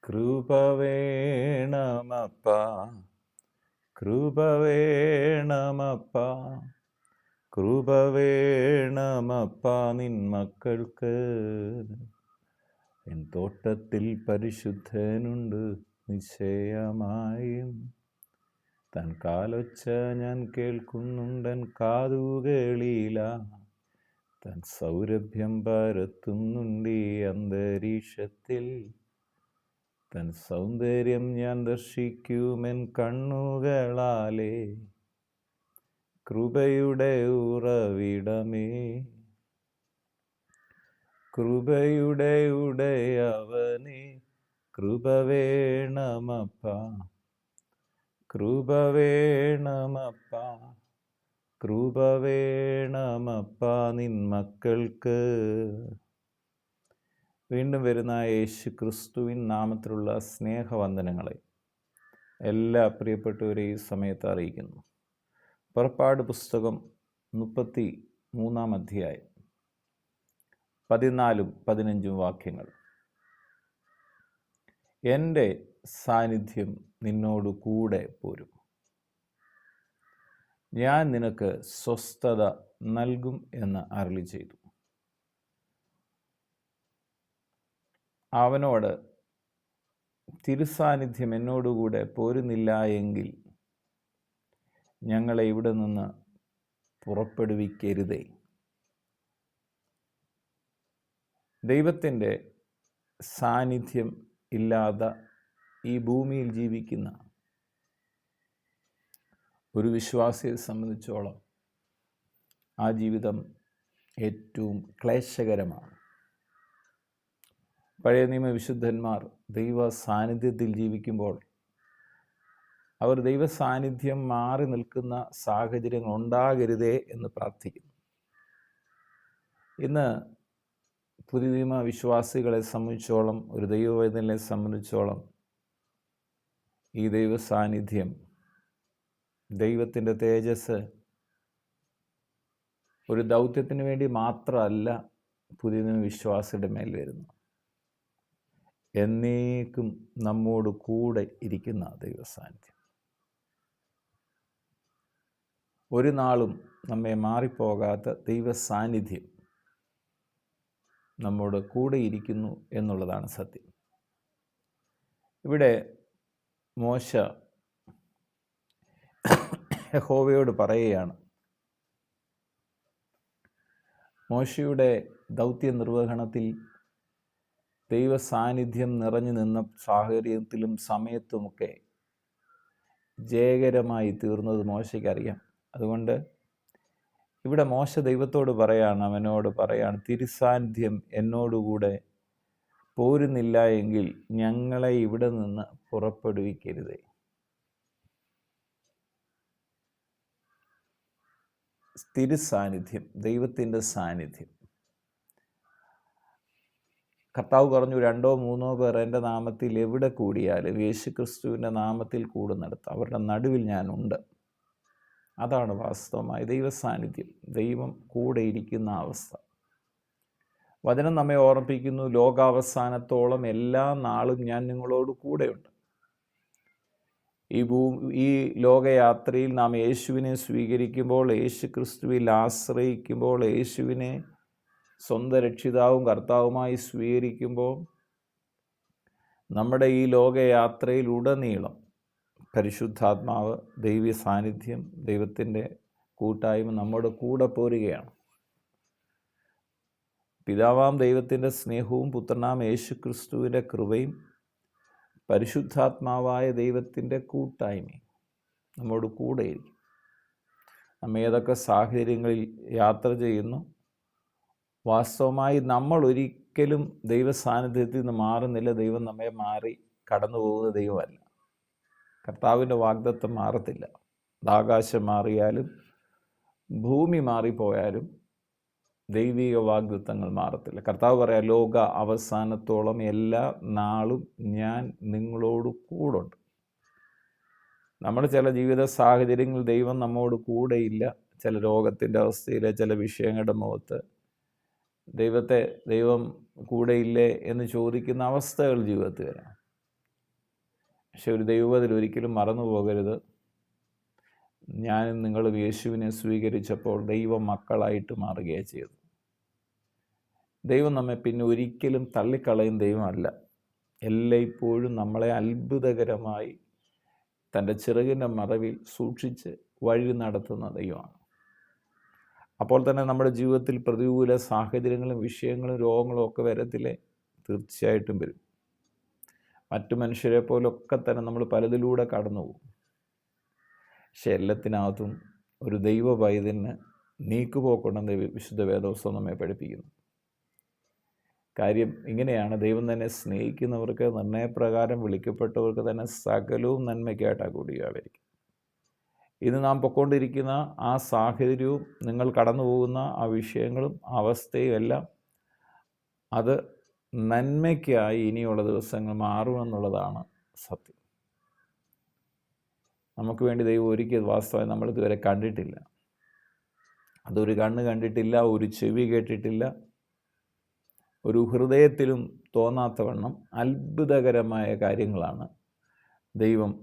കൃപ വേണമപ്പാ, കൃപ വേണമപ്പാ, കൃപ വേണമപ്പാ നിൻ മക്കൾക്ക്. എൻ തോട്ടത്തിൽ പരിശുദ്ധനുണ്ട് നിശ്ചയമായും, തൻ കാലൊച്ച ഞാൻ കേൾക്കുന്നുണ്ടൻ കാതുകളില. തൻ സൗരഭ്യം പരത്തുന്നുണ്ടീ അന്തരീക്ഷത്തിൽ, തൻ സൗന്ദര്യം ഞാൻ ദർശിക്കുമെൻ കണ്ണുകളാലേ. കൃപയുടെ ഉറവിടമേ, കൃപയുടെ ഉടയവനേ, കൃപ വേണമപ്പാ, കൃപ വേണമപ്പാ, കൃപ വേണമപ്പാ നിൻ മക്കൾക്ക്. വീണ്ടും വരുന്ന യേശു ക്രിസ്തുവിൻ നാമത്തിലുള്ള സ്നേഹവന്ദനങ്ങളെ എല്ലാ പ്രിയപ്പെട്ടവരെയും ഈ സമയത്ത് അറിയിക്കുന്നു. പുറപ്പാട് പുസ്തകം 33-ാം അധ്യായം 14-15 വാക്യങ്ങൾ. എൻ്റെ സാന്നിധ്യം നിന്നോട് കൂടെ പോരും, ഞാൻ നിനക്ക് സ്വസ്ഥത നൽകും എന്ന് അരുളി ചെയ്തു. അവനോട്, തിരുസാന്നിധ്യം എന്നോടുകൂടെ പോരുന്നില്ല എങ്കിൽ ഞങ്ങളെ ഇവിടെ നിന്ന് പുറപ്പെടുവിക്കരുതേ. ദൈവത്തിൻ്റെ സാന്നിധ്യം ഇല്ലാതെ ഈ ഭൂമിയിൽ ജീവിക്കുന്ന ഒരു വിശ്വാസിയെ സംബന്ധിച്ചോളം ആ ജീവിതം ഏറ്റവും ക്ലേശകരമാണ്. പഴയ നിയമ വിശുദ്ധന്മാർ ദൈവ സാന്നിധ്യത്തിൽ ജീവിക്കുമ്പോൾ അവർ ദൈവ സാന്നിധ്യം മാറി നിൽക്കുന്ന സാഹചര്യങ്ങൾ ഉണ്ടാകരുതേ എന്ന് പ്രാർത്ഥിക്കുന്നു. ഇന്ന് പുതിയ നിയമ വിശ്വാസികളെ സംബന്ധിച്ചോളം, ഒരു ദൈവവേദനയെ സംബന്ധിച്ചോളം ഈ ദൈവ സാന്നിധ്യം, ദൈവത്തിൻ്റെ തേജസ് ഒരു ദൗത്യത്തിന് വേണ്ടി മാത്രമല്ല പുതിയ നിയമ വിശ്വാസിയുടെ മേൽ വരുന്നു. എന്നേക്കും നമ്മോട് കൂടെ ഇരിക്കുന്ന ദൈവ സാന്നിധ്യം, ഒരു നാളും നമ്മെ മാറിപ്പോകാത്ത ദൈവ സാന്നിധ്യം നമ്മോട് കൂടെ ഇരിക്കുന്നു എന്നുള്ളതാണ് സത്യം. ഇവിടെ മോശ യഹോവയോട് പറയുകയാണ്, മോശയുടെ ദൗത്യ നിർവഹണത്തിൽ ദൈവ സാന്നിധ്യം നിറഞ്ഞു നിന്ന സാഹചര്യത്തിലും സമയത്തുമൊക്കെ ജയകരമായി തീർന്നത് മോശയ്ക്കറിയാം. അതുകൊണ്ട് ഇവിടെ മോശ ദൈവത്തോട് പറയാണ്, അവനോട് പറയാണ്, തിരുസാന്നിധ്യം എന്നോടുകൂടെ പോരുന്നില്ല എങ്കിൽ ഞങ്ങളെ ഇവിടെ നിന്ന് പുറപ്പെടുവിക്കരുതേ. തിരുസാന്നിധ്യം, ദൈവത്തിൻ്റെ സാന്നിധ്യം. കർത്താവ് പറഞ്ഞു, 2-3 പേർ എൻ്റെ നാമത്തിൽ എവിടെ കൂടിയാലും യേശു ക്രിസ്തുവിൻ്റെ നാമത്തിൽ കൂടുന്നിടത്ത് അവരുടെ നടുവിൽ ഞാനുണ്ട്. അതാണ് വാസ്തവമായ ദൈവ സാന്നിധ്യം, ദൈവം കൂടെ ഇരിക്കുന്ന അവസ്ഥ. വചനം നമ്മെ ഓർമ്മിപ്പിക്കുന്നു, ലോകാവസാനത്തോളം എല്ലാ നാളും ഞാൻ നിങ്ങളോട് കൂടെയുണ്ട്. ഈ ലോകയാത്രയിൽ നാം യേശുവിനെ സ്വീകരിക്കുമ്പോൾ, യേശു ക്രിസ്തുവിൽ ആശ്രയിക്കുമ്പോൾ, യേശുവിനെ സ്വന്തം രക്ഷിതാവും കർത്താവുമായി സ്വീകരിക്കുമ്പോൾ, നമ്മുടെ ഈ ലോകയാത്രയിൽ ഉടനീളം പരിശുദ്ധാത്മാവ്, ദൈവ സാന്നിധ്യം, ദൈവത്തിൻ്റെ കൂട്ടായ്മ നമ്മുടെ കൂടെ പോരുകയാണ്. പിതാവാം ദൈവത്തിൻ്റെ സ്നേഹവും പുത്രനാം യേശു ക്രിസ്തുവിൻ്റെ കൃപയും പരിശുദ്ധാത്മാവായ ദൈവത്തിൻ്റെ കൂട്ടായ്മയും നമ്മോട് കൂടെയിരിക്കും. നമ്മ ഏതൊക്കെ സാഹചര്യങ്ങളിൽ യാത്ര ചെയ്യുന്നു, വാസ്തവമായി നമ്മൾ ഒരിക്കലും ദൈവ സാന്നിധ്യത്തിൽ നിന്ന് മാറുന്നില്ല. ദൈവം നമ്മെ മാറി കടന്നു പോകുന്ന ദൈവമല്ല. കർത്താവിൻ്റെ വാഗ്ദത്തം മാറത്തില്ല. ആകാശം മാറിയാലും ഭൂമി മാറിപ്പോയാലും ദൈവിക വാഗ്ദത്തങ്ങൾ മാറത്തില്ല. കർത്താവ് പറയാം, ലോക അവസാനത്തോളം എല്ലാ നാളും ഞാൻ നിങ്ങളോട് കൂടുണ്ട്. നമ്മുടെ ചില ജീവിത സാഹചര്യങ്ങളിൽ ദൈവം നമ്മോട് കൂടെയില്ല. ചില രോഗത്തിൻ്റെ അവസ്ഥയിൽ, ചില വിഷയങ്ങളുടെ മുഖത്ത് ദൈവം കൂടെയില്ലേ എന്ന് ചോദിക്കുന്ന അവസ്ഥകൾ ജീവിതത്തിൽ വരാം. പക്ഷെ ഒരു ദൈവത്തിൽ ഒരിക്കലും മറന്നു പോകരുത്, ഞാനും നിങ്ങളും യേശുവിനെ സ്വീകരിച്ചപ്പോൾ ദൈവ മക്കളായിട്ട് മാറുകയാണ് ചെയ്തത്. ദൈവം നമ്മെ പിന്നെ ഒരിക്കലും തള്ളിക്കളയും ദൈവമല്ല. എല്ലായ്പ്പോഴും നമ്മളെ അത്ഭുതകരമായി തൻ്റെ ചിറകിൻ്റെ മറവിൽ സൂക്ഷിച്ച് വഴി നടത്തുന്ന ദൈവമാണ്. അപ്പോൾ തന്നെ നമ്മുടെ ജീവിതത്തിൽ പ്രതികൂല സാഹചര്യങ്ങളും വിഷയങ്ങളും രോഗങ്ങളും ഒക്കെ വരത്തില്ലേ? തീർച്ചയായിട്ടും വരും. മറ്റു മനുഷ്യരെ പോലൊക്കെ തന്നെ നമ്മൾ പലതിലൂടെ കടന്നു പോകും. പക്ഷെ എല്ലാത്തിനകത്തും ഒരു ദൈവ പൈതലിന് നീക്കുപോക്കുണ്ടെന്ന് വിശുദ്ധ വേദപുസ്തകം നമ്മെ പഠിപ്പിക്കുന്നു. കാര്യം ഇങ്ങനെയാണ്, ദൈവം തന്നെ സ്നേഹിക്കുന്നവർക്ക് നിർണയപ്രകാരം വിളിക്കപ്പെട്ടവർക്ക് തന്നെ സകലവും നന്മയ്ക്കായിട്ടാണ് കൂടിയാവരിക്കും. ഇന്ന് നാം പൊയ്ക്കൊണ്ടിരിക്കുന്ന ആ സാഹചര്യവും നിങ്ങൾ കടന്നു പോകുന്ന ആ വിഷയങ്ങളും അവസ്ഥയും എല്ലാം അത് നന്മയ്ക്കായി ഇനിയുള്ള ദിവസങ്ങൾ മാറുമെന്നുള്ളതാണ് സത്യം. നമുക്ക് വേണ്ടി ദൈവം ഒരിക്കലും വാസ്തവമായി നമ്മളിതുവരെ കണ്ടിട്ടില്ല. അതൊരു കണ്ണ് കണ്ടിട്ടില്ല, ഒരു ചെവി കേട്ടിട്ടില്ല, ഒരു ഹൃദയത്തിലും തോന്നാത്തവണ്ണം അത്ഭുതകരമായ കാര്യങ്ങളാണ് ദൈവം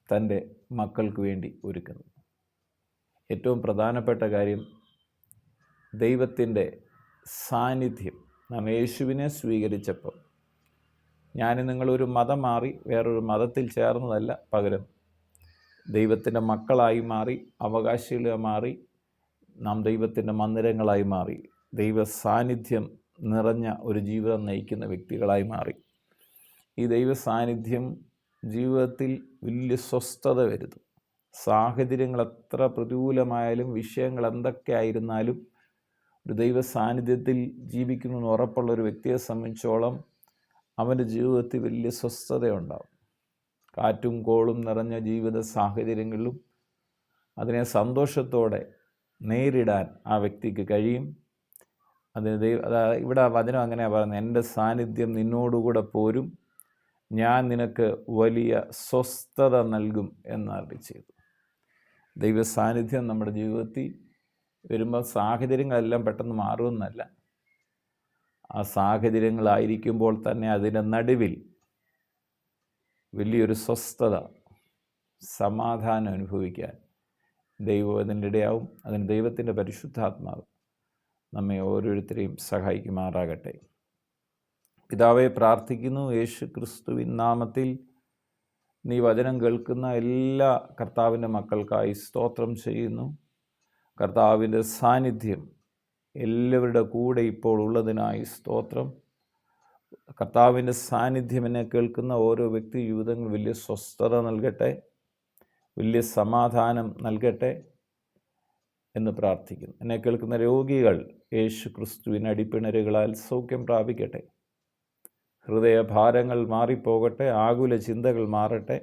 തൻ്റെ മക്കൾക്ക് വേണ്ടി ഒരുക്കുന്നത്. ഏറ്റവും പ്രധാനപ്പെട്ട കാര്യം ദൈവത്തിൻ്റെ സാന്നിധ്യം. നാം യേശുവിനെ സ്വീകരിച്ചപ്പോൾ ഞാൻ നിങ്ങളൊരു മതം മാറി വേറൊരു മതത്തിൽ ചേർന്നതല്ല, പകരം ദൈവത്തിൻ്റെ മക്കളായി മാറി, അവകാശികളായി മാറി, നാം ദൈവത്തിൻ്റെ മന്ദിരങ്ങളായി മാറി, ദൈവ സാന്നിധ്യം നിറഞ്ഞ ഒരു ജീവിതം നയിക്കുന്ന വ്യക്തികളായി മാറി. ഈ ദൈവ സാന്നിധ്യം ജീവിതത്തിൽ വലിയ സ്വസ്ഥത വരുത്തും. സാഹചര്യങ്ങൾ എത്ര പ്രതികൂലമായാലും വിഷയങ്ങൾ എന്തൊക്കെ ആയിരുന്നാലും ഒരു ദൈവ സാന്നിധ്യത്തിൽ ജീവിക്കുമെന്ന് ഉറപ്പുള്ള ഒരു വ്യക്തിയെ സംബന്ധിച്ചോളം അവൻ്റെ ജീവിതത്തിൽ വലിയ സ്വസ്ഥതയുണ്ടാവും. കാറ്റും കോളും നിറഞ്ഞ ജീവിത സാഹചര്യങ്ങളിലും അതിനെ സന്തോഷത്തോടെ നേരിടാൻ ആ വ്യക്തിക്ക് കഴിയും. അതിന് ഇവിടെ വചനം അങ്ങനെയാണ് പറയുന്നത്, എൻ്റെ സാന്നിധ്യം നിന്നോടുകൂടെ പോരും, ഞാൻ നിനക്ക് വലിയ സ്വസ്ഥത നൽകും എന്നറിയി ചെയ്തു. ദൈവ സാന്നിധ്യം നമ്മുടെ ജീവിതത്തിൽ വരുമ്പോൾ സാഹചര്യങ്ങളെല്ലാം പെട്ടെന്ന് മാറുമെന്നല്ല, ആ സാഹചര്യങ്ങളായിരിക്കുമ്പോൾ തന്നെ അതിൻ്റെ നടുവിൽ വലിയൊരു സ്വസ്ഥത, സമാധാനം അനുഭവിക്കാൻ ദൈവം അതിൻ്റെ ഇടയാവും. അതിന് ദൈവത്തിൻ്റെ പരിശുദ്ധാത്മാവ് നമ്മെ ഓരോരുത്തരെയും സഹായിക്കുമാറാകട്ടെ. പിതാവെ, പ്രാർത്ഥിക്കുന്നു യേശു ക്രിസ്തുവിൻ നാമത്തിൽ നീ വചനം കേൾക്കുന്ന എല്ലാ കർത്താവിൻ്റെ മക്കൾക്കായി സ്തോത്രം ചെയ്യുന്നു. കർത്താവിൻ്റെ സാന്നിധ്യം എല്ലാവരുടെ കൂടെ ഇപ്പോൾ ഉള്ളതിനായി സ്തോത്രം. കർത്താവിൻ്റെ സാന്നിധ്യം എന്നെ കേൾക്കുന്ന ഓരോ വ്യക്തി ജീവിതങ്ങൾ വലിയ സ്വസ്ഥത നൽകട്ടെ, വലിയ സമാധാനം നൽകട്ടെ എന്ന് പ്രാർത്ഥിക്കുന്നു. എന്നെ കേൾക്കുന്ന രോഗികൾ യേശു ക്രിസ്തുവിൻ അടിപ്പിണരുകളാൽ സൗഖ്യം പ്രാപിക്കട്ടെ. ഹൃദയഭാരങ്ങൾ മാറിപ്പോകട്ടെ, ആകുല ചിന്തകൾ മാറട്ടെ,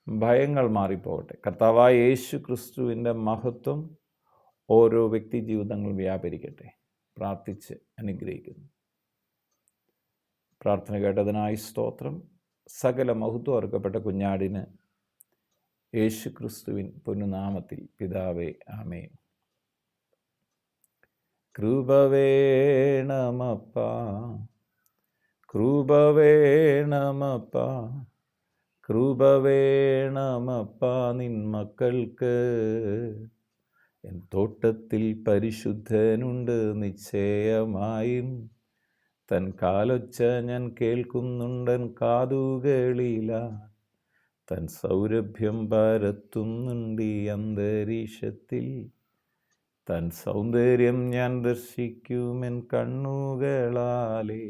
ഭയങ്ങൾ മാറിപ്പോകട്ടെ. കർത്താവായ യേശു ക്രിസ്തുവിൻ്റെ മഹത്വം ഓരോ വ്യക്തി ജീവിതങ്ങൾ വ്യാപരിക്കട്ടെ. പ്രാർത്ഥിച്ച് അനുഗ്രഹിക്കുന്നു. പ്രാർത്ഥന കേട്ടതിനായി സ്തോത്രം. സകല മഹത്വം അർക്കപ്പെട്ട കുഞ്ഞാടിന് യേശു ക്രിസ്തുവിൻ പൊന്നുനാമത്തിൽ പിതാവേ, ആമേൻ. കൃപ വേണമപ്പാ, കൃപ വേണമപ്പാ, കൃപ വേണമപ്പാ നിൻ മക്കൾക്ക്. എൻ തോട്ടത്തിൽ പരിശുദ്ധനുണ്ട് നിശ്ചയമായും, തൻ കാലൊച്ച ഞാൻ കേൾക്കുന്നുണ്ടൻ കാതുകളില, തൻ സൗരഭ്യം പരത്തുന്നുണ്ട് ഈ അന്തരീക്ഷത്തിൽ, തൻ സൗന്ദര്യം ഞാൻ ദർശിക്കുമെൻ കണ്ണുകളാലേ.